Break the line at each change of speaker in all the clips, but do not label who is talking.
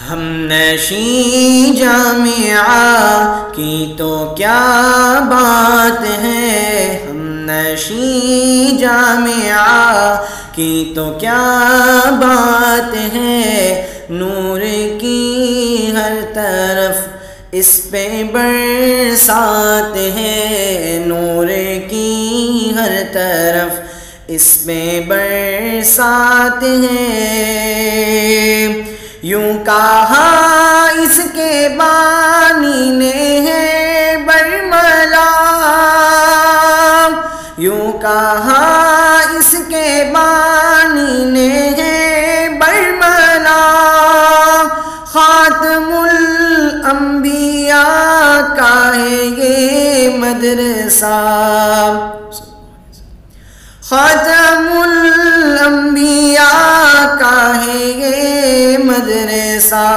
ہم نشیں جامعہ کی تو کیا بات ہے، ہم نشیں جامعہ کی تو کیا بات ہے، نور کی ہر طرف اس پہ برسات ہے، نور کی ہر طرف اس پہ برسات ہے۔ یوں کہا اس کے بانی نے ہے برملا، یوں کہا اس کے بانی نے ہے برملا، خاتم الانبیاء کا ہے یہ مدرسہ، خاتم الانبیاء کا ہے یہ مدرسہ،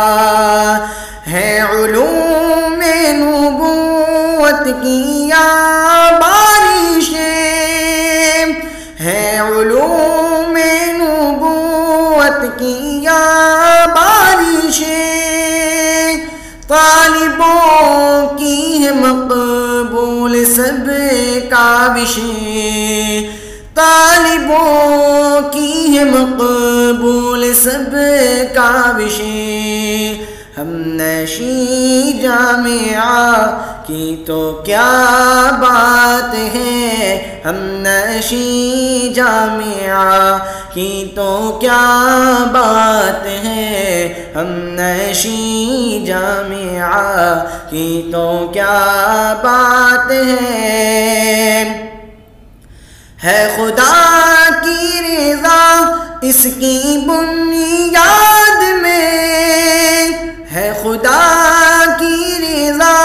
ہے علوم نبوت کی یا بارشیں، ہے علوم نبوت کی یا بارشیں، طالبوں کی ہے مقبول سب کاوشیں، طالبوں کی ہے مقبول سب کاوشیں، ہم نشیں جامعہ کی تو کیا بات ہے، ہم نشیں جامعہ کی تو کیا بات ہے، ہم نشیں جامعہ کی تو کیا بات ہے خدا کی رضا اس کی بنیاد میں، ہے خدا کی رضا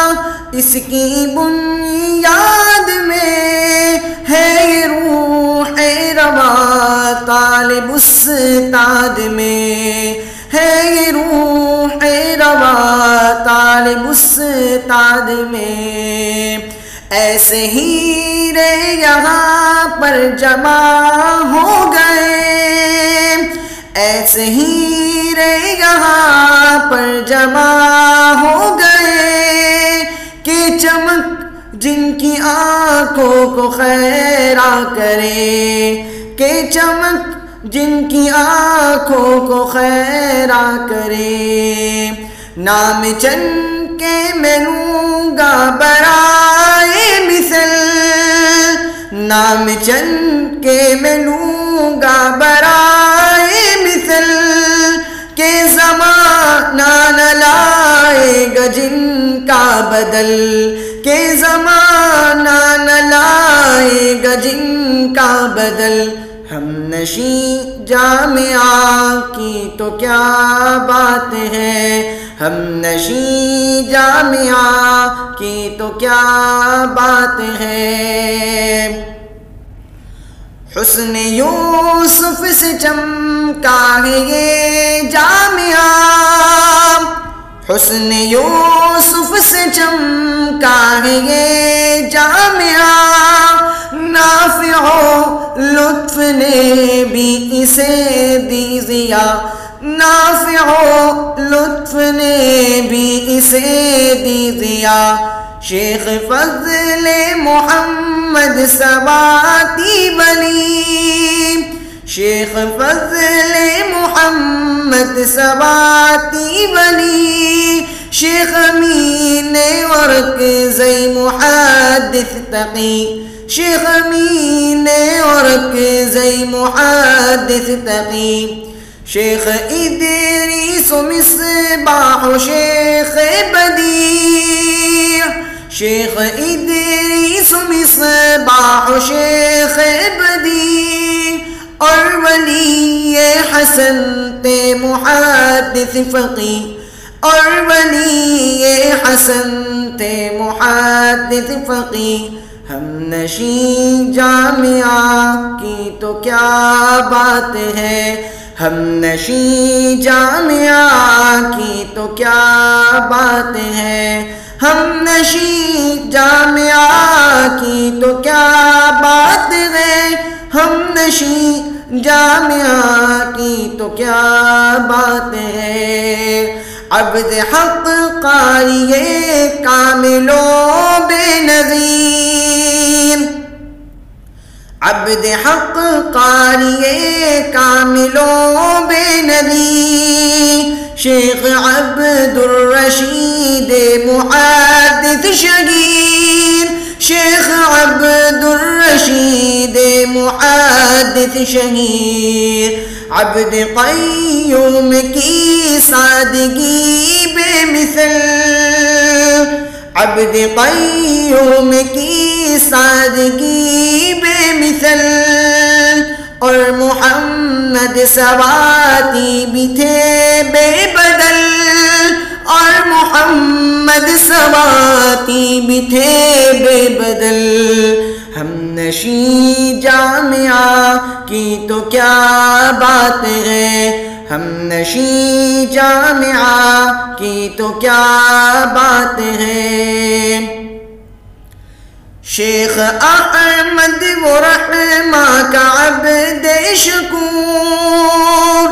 اس کی بنیاد میں، ہے روح رواں طالب استاد میں، ہے روح رواں طالب استاد میں، ایسے ہیرے یہاں پر جمع ہو گئے، ایسے ہیرے یہاں پر جمع ہو گئے، کہ چمک جن کی آنکھوں کو خیرہ کرے، کہ چمک جن کی آنکھوں کو خیرہ کرے، نام چند کے میں لوں گا برائے مثل، نام چند کے میں لوں گا برائے مثل، کہ زمانہ نہ لائے گا جن کا بدل، کہ زمانہ نہ لائے گا جن کا بدل، ہم نشیں جامعہ کی تو کیا بات ہے، ہم نشیں جامعہ کی تو کیا بات ہے، حسن یوسف سے چمکا ہے یہ جامعہ، حسن یوسف سے چمکا ہے یہ جامعہ، نافع و لطف نے بھی اسے دی ضیا، نافع و لطف نے بھی اسے دی ضیا، شیخ فضل محمد سباتی ولی، شیخ فضل محمد سباتی ولی، شیخ امین ورکزئی محدث تقی، شیخ امین ورکزئی محدث تقی، شیخ ادریس مصباح شیخ بدیع، شیخ ادریس مصباح شیخ بدیع، اور ولی حسن تے محدث فقی، اور ولی حسن تے محدث فقی، ہم نشیں جامعہ کی تو کیا بات ہے، ہم نشیں جامعہ کی تو کیا بات ہے، ہم نشیں جامعہ کی تو کیا بات ہے، ہم نشیں جامعہ کی تو کیا بات ہے، عبد حق قاری کامل و بے نظیر، عبد حق قاری کامل و بے نظیر، شیخ عبد الرشید محدث شگیر، شیخ عبد الرشید محدث شہیر، عبد قیوم کی سادگی بے مثل، عبد قیوم کی سادگی بے مثل، اور محمد سواتی بھی تھے بے بدل، اور محمد سواتی بھی تھے بے بدل، ہم نشیں جامعہ کی تو کیا بات ہے، ہم نشیں جامعہ کی تو کیا بات ہے، شیخ احمد و رحمہ کا عبد شکور،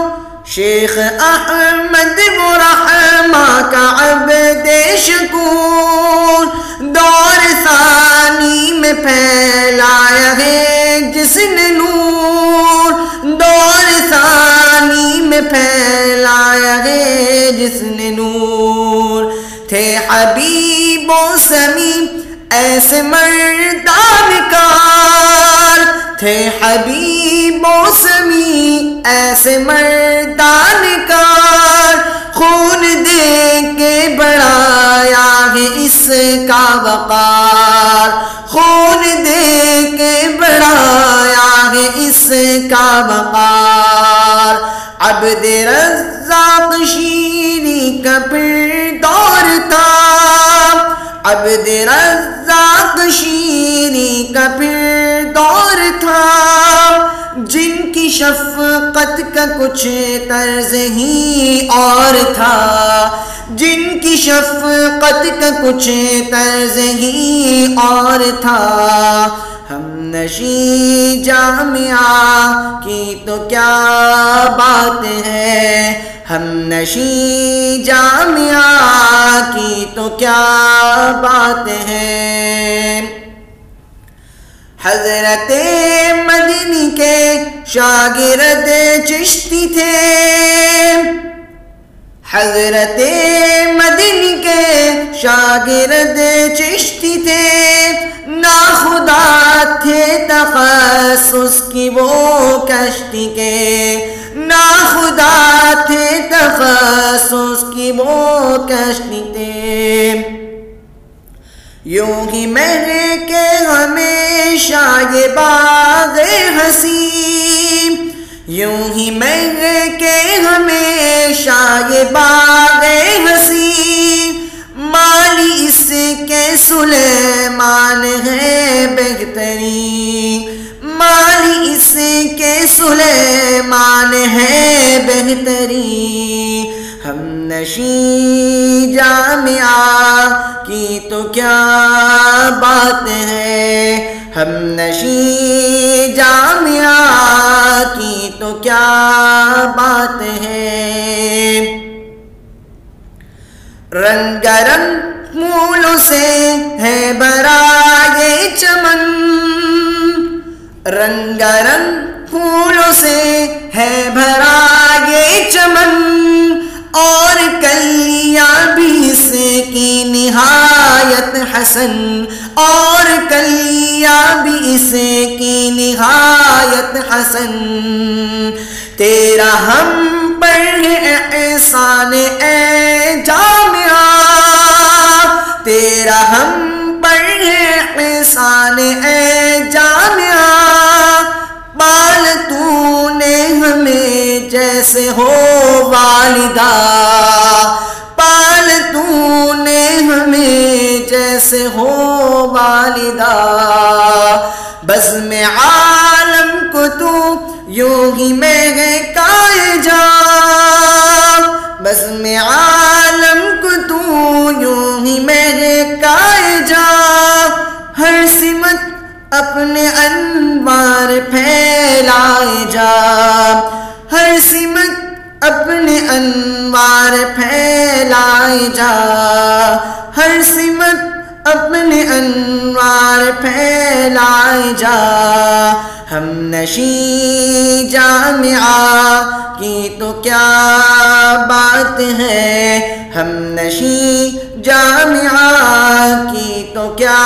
شیخ احمد و رحمہ کا عبد شکور، دور ثانی میں پھیلایا ہے جس نے نور، دور ثانی میں پھیلایا ہے جس نے نور، تھے حبیب و سمیع ایسے مردان کار، تھے حبیب و سمیع ایسے مردان کار، خون دے کے بڑھایا ہے اس کا وقار، خون دے کے بڑھایا ہے اس کا وقار، عبد رزاق شیری کا پھر دور تھا، عبد رزاق شیری کا پھر دور تھا، جن کی شفقت کا کچھ طرز ہی اور تھا، جن کی شفقت کا کچھ طرز ہی اور تھا، ہم نشیں جامعہ کی تو کیا بات ہے، ہم نشیں جامعہ کی تو کیا بات ہے، حضرت مدنی کے شاگرد چشتی تھے، حضرت مدنی کے شاگرد چشتی تھے، ناخدا تھے تخصص کی وہ کشتی کے، ناخدا تھے تخصص کی وہ کشتی تھے، یوں ہی مہکے ہمیشہ یہ باغ حسین، یوں ہی مہکے ہمیشہ یہ باغ حسین، مالی اس کے سلیمان ہے بہترین، مالی اس کے سلیمان ہے بہترین، ہم نشیں جامعہ کی تو کیا بات ہے، ہم نشیں جامعہ کی تو کیا بات ہے، رنگ رنگ پھولوں سے ہے بھرا یہ چمن، رنگ رنگ پھولوں سے ہے بھرا یہ چمن، اور کلیاں بھی اس کی نہایت حسن، اور کلیاں بھی اس کی نہایت حسن، تیرا ہم پر ہے احسان اے جامعہ، تیرا ہم پر ہے احسان اے جامعہ، پال تو نے ہمیں جیسے ہو والدہ، پال تو نے ہمیں جیسے ہو والدہ، بزم عالم کو تو یوں ہی مہکائے جا، بزم عالم کو تو یوں ہی مہکائے جا، ہر سمت اپنے انوار پھیلائے جا، ہر سمت اپنے انوار انوار پھیلائے جا، ہر سمت اپنے انوار پھیلائے جا، ہم نشیں جامعہ کی تو کیا بات ہے، ہم نشیں جامعہ کی تو کیا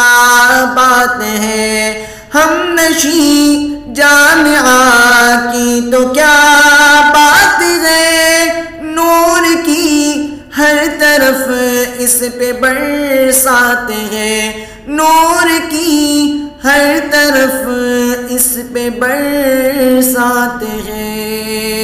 بات ہے، ہم نشیں جامعہ کی تو کیا بات ہے، نور کی ہر طرف اس پہ برسات ہے، نور کی ہر طرف اس پہ برسات ہے۔